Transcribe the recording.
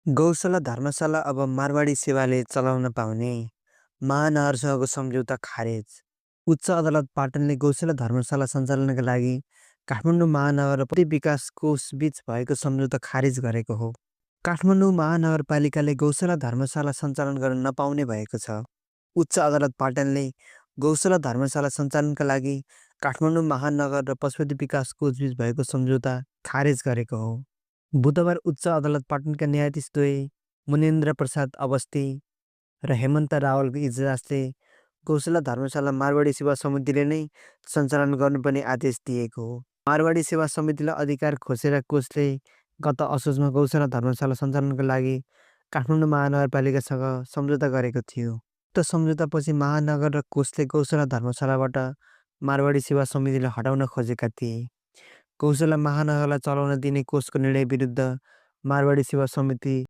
गौशाला धर्मशाला अब मारवाडी सेवाले चलाउन पाउने महानगरसँगको सम्झौता खारेज। उच्च अदालत पाटनले गौशाला धर्मशाला सञ्चालनका लागि काठमाडौँ महानगर र प्रति विकास कोष बीच भएको सम्झौता खारेज गरेको हो। काठमाडौँ महानगरपालिकाले गौशाला धर्मशाला सञ्चालन गर्न नपाउने भएको छ। उच्च अदालत पाटनले गौशाला धर्मशाला सञ्चालनका लागि काठमाडौँ महानगर र पशुपति विकास कोष बीच भएको सम्झौता खारेज गरेको हो। बुधबार उच्च अदालत पाटनका न्यायाधीश द्वय मुनेन्द्र प्रसाद अवस्थी र हेमन्त रावलको इजलासले गौशाला धर्मशाला मारवाडी सेवा समितिले नै सञ्चालन गर्नुपर्ने आदेश दिएको हो। मारवाडी सेवा समितिलाई अधिकार खोसेर कोषले गत असोजमा गौशाला धर्मशाला सञ्चालनको लागि काठमाडौँ महानगरपालिकासँग सम्झौता गरेको थियो। उक्त सम्झौतापछि महानगर र कोषले गौशाला धर्मशालाबाट मारवाडी सेवा समितिलाई हटाउन खोजेका थिए। गौशाला महानगरलाई चलाउन दिने कोषको निर्णय विरुद्ध मारवाडी सेवा समिति